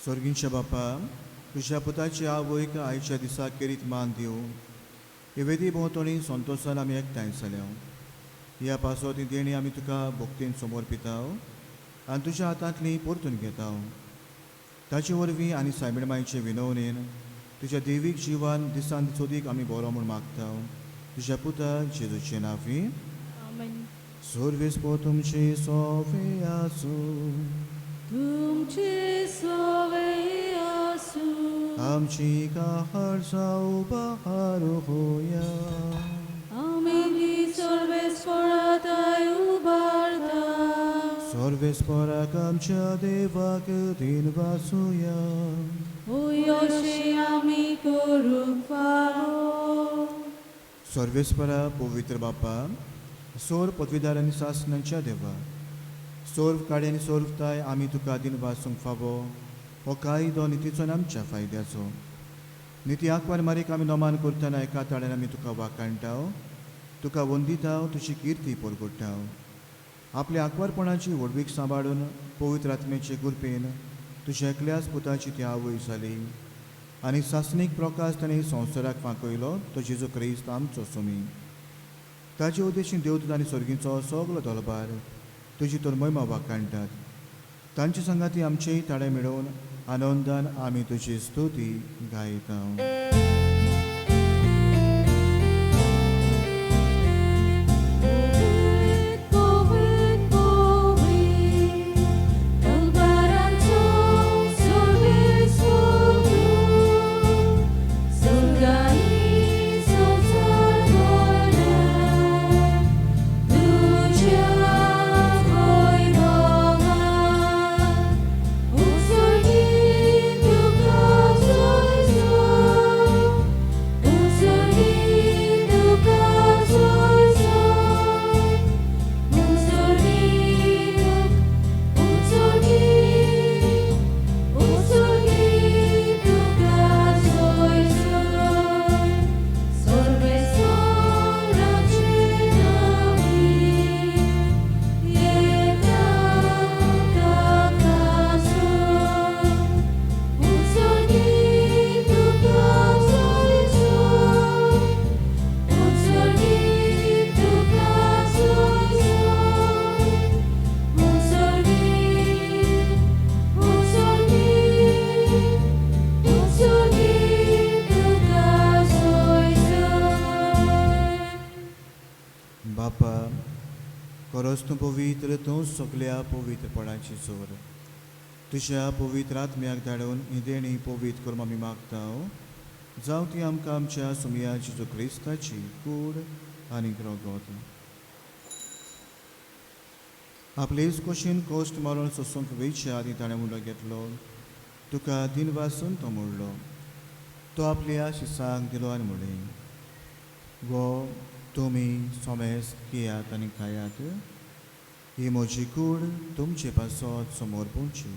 स्वर्गींच्या बापा तुझ्या पुताची आवयक आयच्या दिसा केरीत मान दिवं हे वेदी भोंवतणी संतोशान आमी एकठांय जाल्या ह्या पासो ती देणी आमी तुका भोक्तीन समर्पिता आनी तुज्या हातांतली परतून घेता ताचे वरवीं आनी सायबीणमायचे विनवणेन तुज्या देवीक जिवान दिसान दिसोदीक आमी बरो म्हूण मागता तुज्या पुता जेजूचे नांवी आमेन. सोर्वेस्पो तुमची सोवे आसूं तुमचे सोवे आसूं आमची काहार जावं बहार होया आमी ती सर्वेस्पराताय उबारता सर्वेस्पराक आमच्या देवाक दिन वासुया अशें आमी करूंक फावो. सर्वेस्परा पवित्र बापा सोर पदवीदार आनी सासणांच्या देवा सोर्व काडे आनी सोर्वताय आमी तुका दिन वासूंक फावो हो कायदो नितीचो आमच्या फायद्याचो निती आंकवार मारीक आमी नोमान करतना एका ताळ्यान आमी तुका वाकाणटा तुका वंदिता तुजी किर्ती परगोडटा आपल्या आंकवारपणाची व्हडवीक सांबाळून पवित्र आत्मेचे कृपेन तुज्या एकल्याच पुताची ती आवय जाली आनी सासणीक प्रकाश ताणें संवसाराक फांकयलो तो जेजू क्रिस्त आमचो सुमी ताचे उद्देशीन देवदूत आनी सर्गींचो सगलो दलबार तुजी तर महिमा वाकाणटात तांचे संगाती आमचेय ताळे मेळोवन आनंदान आमी तुजी स्तुती गायता. बापा खरोच तूं पवित्र तूं सगल्या पवित्रपणाची जोर तुज्या पवित्र आत्म्याक धाडून ही देणी पवित्र करून आमी मागता जावं ती आमकां आमच्या सुमया जेजू क्रिस्ताची कूड आनी ग्रोगोत आपलेच कुशीन कोश्ट मारून सोसूंक वेच्या आदी ताणें मुलो घेतलो तुका दिन वासून तो मोडलो तो आपल्या शिसांक दिलो आनी म्हणलें गो तुमी सोमेस्त कियात आनी खायात ही म्हजी कूड तुमचे पासत समोर पोवची.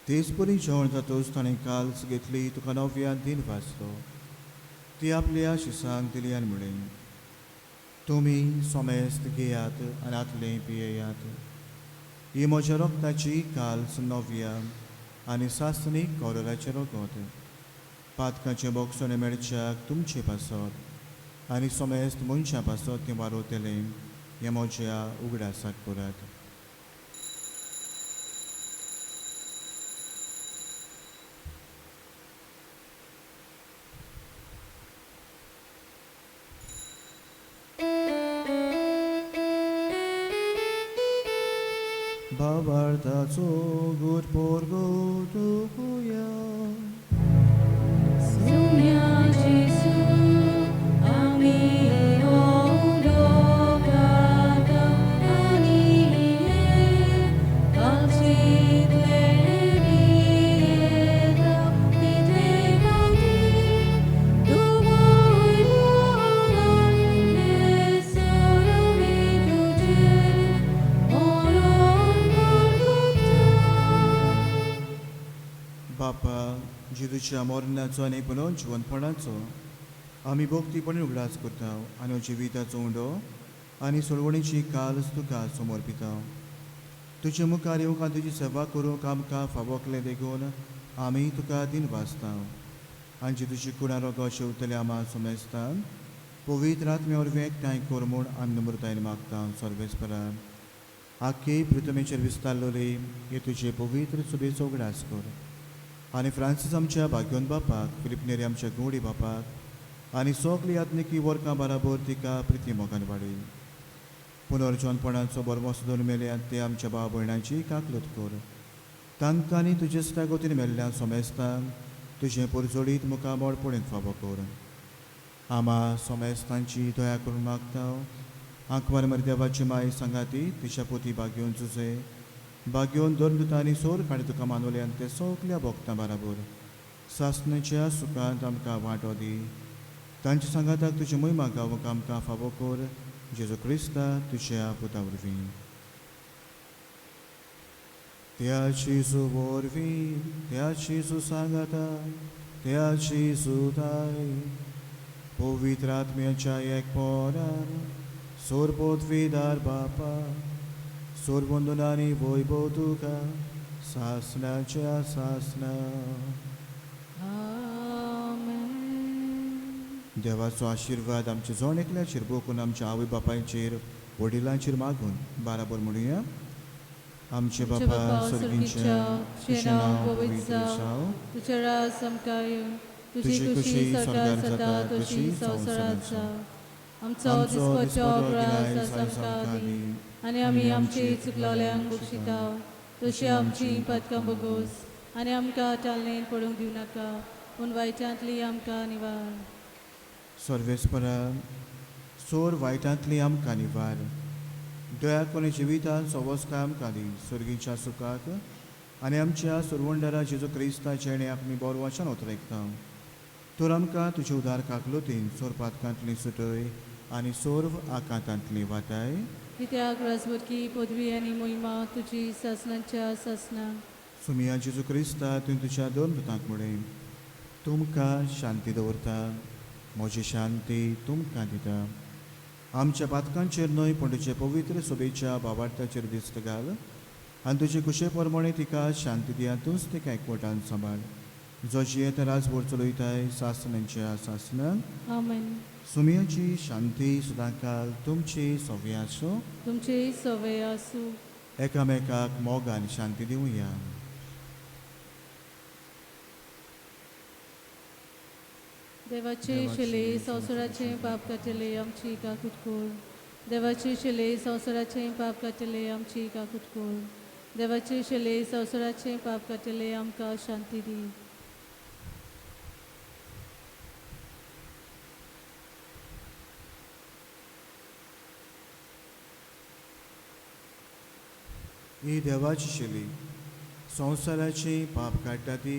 तेच परी जेवण जातोच ताणें काल्स घेतली तुका नव्यान दिन वाचलो ती आपल्या शिसांक दिली आनी म्हणलें तुमी सोमेस्त घेयात आनी आतलें पियेयात ही म्हज्या रोगताची काल्स नव्या आनी सासणीक कौरराचें रोगोत पातकाचें बोगसोणें मेळच्याक तुमचे पासत आनी सोमेस्त मनशां पासत तें वारोतलें हें म्हज्या उगडासाक करात. Bavartazo good porgo tuya. Sumya Jesu, ami odogata anile, kalsit lerieta, idegati, duvoi logan, nesarami tujere, बापा जेजूच्या मरणाचो आनी पुनर्जीवनपणाचो आमी भोगतीपणी उगडास करता आनी जिविताचो उंडो आनी सोडवणीची काल तुका समर्पिता. तुजे मुखार येवंक आनी तुजी सेवा करूंक आमकां फावोकले देखून आमी तुका दिनवासता. आनी तुजी कुणारो शेवतले आमा सोमेस्तान पवित्र आत्मे वरवीं एकठांय कर म्हूण आमी नम्रतायेन मागता. सर्वेस्परान आख्खे पृथ्वीचेर विस्तारलोली हे तुजे पवित्र सुबेचो उगडास कर. आनी फ्रांसीस आमच्या भाग्योन बापाक, फिलिप नेरी आमच्या गोडी बापाक आनी सगळीं आत्मिकी वर्गां बराबर तिका प्रिती मोगान वाडय. पुनर्जोनपणाचो बरो सुदून मेल्यात ते आमच्या भाव भयणांची काकलूत कर. तांकां आनी तुजे स्टागोतीन मेल्ल्या सोमेस्तांक तुजें पुरजोडीत मुखामोड पळोवंक फावो कर. आमा सोमेस्तांची दया करून मागता. आंकवार मर देवाची माय सांगाती तिच्या पोती भाग्योन झुजे भाग्योन दोन आनी सोर काडी तुका मानवल्यान ते सगल्या भोगतां बराबर सासणेच्या सुखांत आमकां वांटो दी. तांच्या सांगाताक तुजी महिमा गावूंक आमकां फावो कर. जेजू क्रिस्ता तुज्या पुता वरवीं. त्याची सुवरवीं त्याची सुसांगाता त्याची सुताय पवित्र आत्म्याच्या एकपणान सोरपोतवीदार बापा सोरबंदुनानी वैभव तुका सासणाच्या सासणा. देवाचो आशिर्वाद आमचे जोण एकल्याचेर भोगून आमच्या आवय बापायचेर वडिलांचेर मागून बाराबर म्हणुया. आमचे बापा सर्गींच्या तुझें नांव पवित्र जावं, तुझें राज आमकां येवं, तुजी खुशी स्वर्गार जाता तशी संवसारांत जावं. आमचो दिसपट्टो ग्रास आमकां दी आनी आमी आमची चुकलोल्यांक बक्षिता तशी आमची पदकां बगोस आनी आमकां टालनेन पडूंक दिवं नाका पूण वायटांतली आमकां निवार. सर्वेस्परा सोर वायटांतली आमकां निवार. दया कोणी जिवितांत सवस्काय आमकां दी सर्गीच्या सुखाक आनी आमच्या सुरवंडरा जेजू क्रिस्ताचे आनी आमी बरो वचन उतरयता. तर आमकां तुजे उदार काकलोतीन सोर पातकांतली सुटय आनी सोर्व आकांतांतली वाटाय. कित्याक राजवटकी पदवी आनी मोहिमा तुजी सासणांच्या सासणां. सुमिया जेजू क्रिस्ता तुवें तुज्या दोन पुतांक म्हणय तुमकां शांती दवरता. म्हजी शांती तुमकां दिता. आमच्या पातकांचेर न्हय पूण तुजे पवित्र सोबेच्या भावार्थाचेर दिश्ट घाल आनी तुजे कुशे प्रमाणे तिका शांती दिया. तूंच तिका एकवटान सांबाळ. जो जियेत राजभर चलयताय सासणांच्या सासणांक. आमेन. सुमियाची शांती सदांकाल तुमची सवय आसूं. तुमची सवय आसूं. एकामेकाक मोगान शांती दिवया. देवाचे शिले संवसाराचे पाप काटले आमची काकूट कोर. देवाचे शिले संवसाराचे पाप काटले आमची काकूट कोर. देवाचे शिले संवसाराचे पाप काटले आमकां शांती दी. ही देवाची शिली संवसाराची पाप काडटा ती.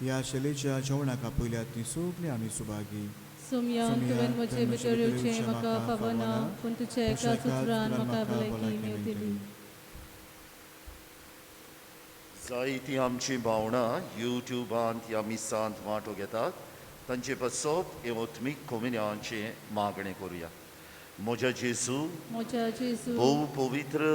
ह्या शिलेच्या जेवणाक आपयल्यात ती सगळीं आमी सुभागी. सुमयान तुवें म्हजे भितर येवचें म्हाका फावना पूण तुज्या एका उतरान म्हाका भलायकी मेळटली. जायतीं आमची भावणां युट्यूबांत ह्या मिसांत वांटो घेतात. तांचे बसप हे ओत्मीक कोमिन्याचे मागणें करुया. म्हज्या जेजू म्हज्या जेजू भोव पवित्र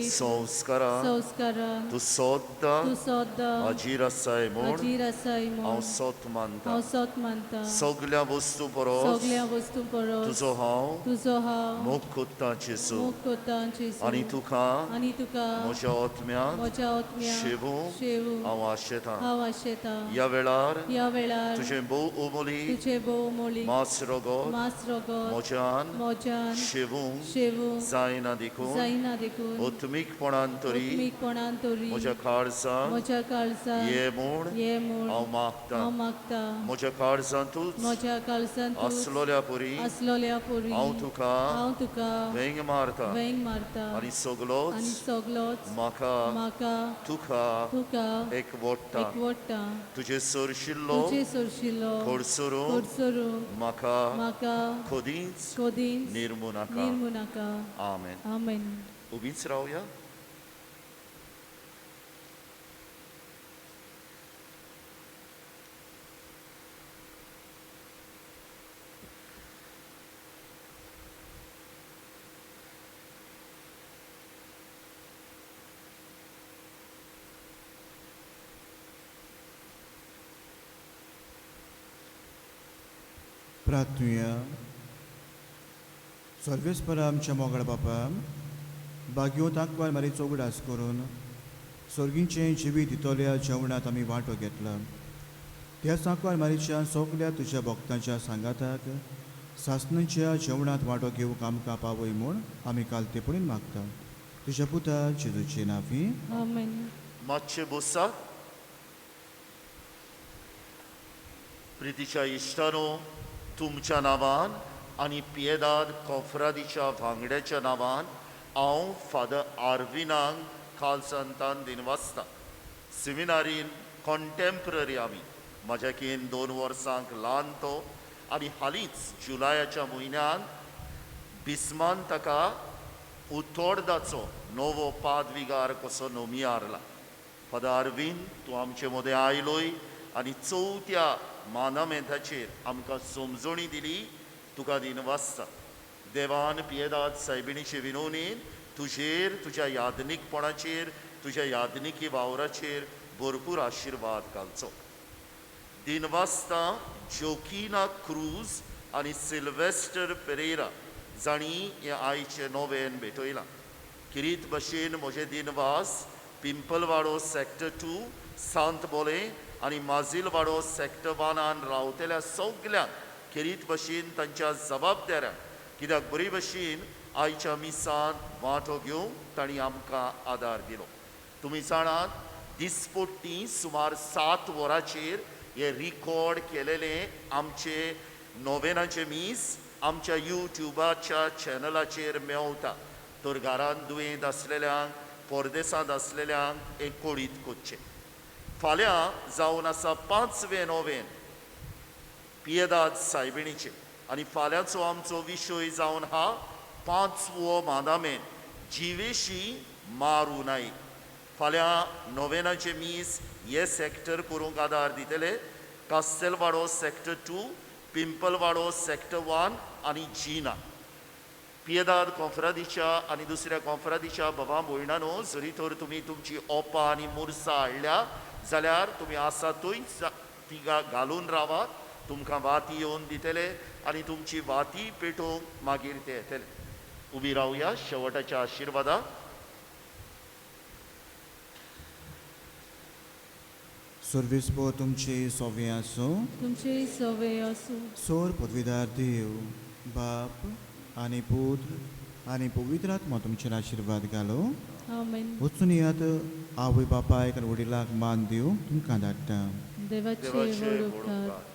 संस्कारान तूं सोदता हाजीर आसाय म्हूण हांव सोत मानता. सगल्या वस्तू परस तुजो हांव मोग कोत्ता जेजू आनी तुका म्हज्या आत्म्यान शेवूंक हांव आशेतां. ह्या वेळार तुजें भोव ओमोली मास रगत म्हज्यान शेवूंक जायना देखून ओत्मीकपणान तरी म्हज्या काळजांत ये म्हूण हांव मागतां. म्हज्या काळजांतूच आसलोल्या परी हांव तुका वेंग मारता आनी सगलोच म्हाका तुका एकवटता. तुजे सरशिल्लो खडसरूंक म्हाका खोदींच निर्मुनाका. आमेन. आमेन. उबीच रावया. प्रार्थूया. सर्वेस्परा आमच्या मोगळा बापा, बागयो तांकवार मारीचो उगडास करून सर्गींचें जिवीत दितोल्या जेवणात आमी वांटो घेतला. त्या सांकवार मारीच्या सगल्या तुज्या भक्तांच्या सांगाताक सासणाच्या जेवणात वांटो घेवंक आमकां पावय म्हूण आमी कालतेपणीन मागता. तुज्या पुता जेजूचे नांवी. आमेन. मातशे बसा. प्रितीच्या इश्टानो, तुमच्या नांवान आनी पियेदाद कॉफ्रादीच्या वांगड्याच्या नांवान हांव फादर आर्विनांक काल संतान दिनवासता. सेमिनारीन कॉन्टेम्पररी आमी म्हाज्याकीन 2 वर्सांक ल्हान तो आनी हालींच जुलायाच्या म्हयन्यान बिस्मान ताका उतोर्दाचो नवो पादविगार कसो नोमियारला. फादर आर्वीन, तूं आमचे मदें आयलोय आनी चवथ्या मानामेंताचेर आमकां समजणी दिली, तुका दिनवासता. देवान पियेदाद सायबिणीचे विनवणेन तुजेर, तुज्या यादनीकपणाचेर, तुज्या यादनिकी वावराचेर भरपूर आशिर्वाद घालचो. दिनवासता जोकिना क्रूज आनी सिल्वेस्टर पेरेरा जाणी हे आयचे नोवेन भेटयलां. किरीत भशेन म्हजे दिनवास पिंपलवाडो सॅक्टर 2, सांत बोले आनी माजिलवाडो सॅक्टर 1 रावतल्या सगल्यांक किरीत भशेन तांच्या जबाबदाऱ्यांक, कित्याक बरे भशेन आयच्या मिसान वांटो घेवंक तांणी आमकां आदार दिलो. तुमी जाणात, दिसपट्टी सुमार 7 वरांचेर हे रिकॉर्ड केलेले आमचे नोवेनाचे मीस आमच्या यूट्यूबाच्या चॅनलाचेर मेवता. तर घरांत दुयेंत आसलेल्यांक, परदेसांत आसलेल्यांक एक कोडीत कोच्चे. फाल्यां जावन आसा 5वें नोवेन पियेदाद सायबिणीचे आनी फाल्यांचो आमचो विशय जावन हा 5वो मानामेंत जिवेशी मारू नाय. फाल्यां नोवेनाचे मीस हे सॅक्टर करूंक आदार दितले. कास्तेलवाडो सॅक्टर 2, पिंपलवाडो सॅक्टर 1 आनी जीना. पियेदाद कॉन्फ्रादीच्या आनी दुसऱ्या कॉन्फ्रादीच्या बाबा भयणांनो, जरी तर तुमी तुमची ओपां आनी मुर्सां हाडल्या जाल्यार तुमी आसा थंयच ती घालून रावात. तुमकां वाती येवन दितले आनी तुमची वाती पेटोवंक मागीर ते येतले. उबी रावया शेवटाच्या आशिर्वादाक. सर्वेस्पो तुमचे सोवे आसूं. तुमचे सवे असो. सोर पदवीदार देव, बाप आनी पुत्र आनी पवित्र आत्मा तुमचेर आशिर्वाद घालो. आमेन. वचून यात आवय बापायक आनी वडिलांक मान दिवंक तुमकां धाडटा. देवाचे देवाचे व्हड उपकार. उपकार.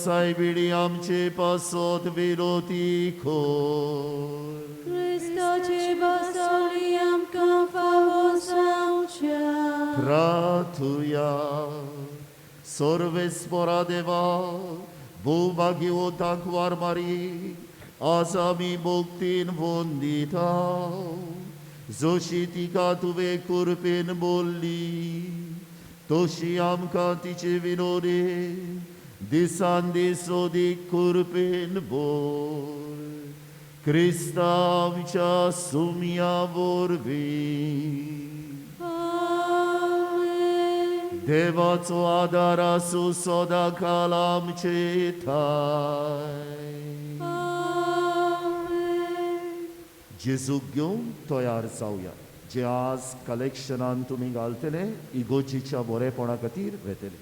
सायबिणी आमचे पासत विरोधी खोर Chrystocie bosoli amką fawo zaucia. Pratuja Sorvespora deva Bumagio takvar Mari Azami muktin vondita Zoshitika tuve kurpin bolli Toshi amka tiche vinore Disandi sodik kurpin bol Krista vicha sumia vorvi Devaco adara susoda kalam chetai Jesu घेऊन तयार जावया जे आज कलेक्शनान तुमी घालतले इगोजीच्या बरेपणा खातीर वेतले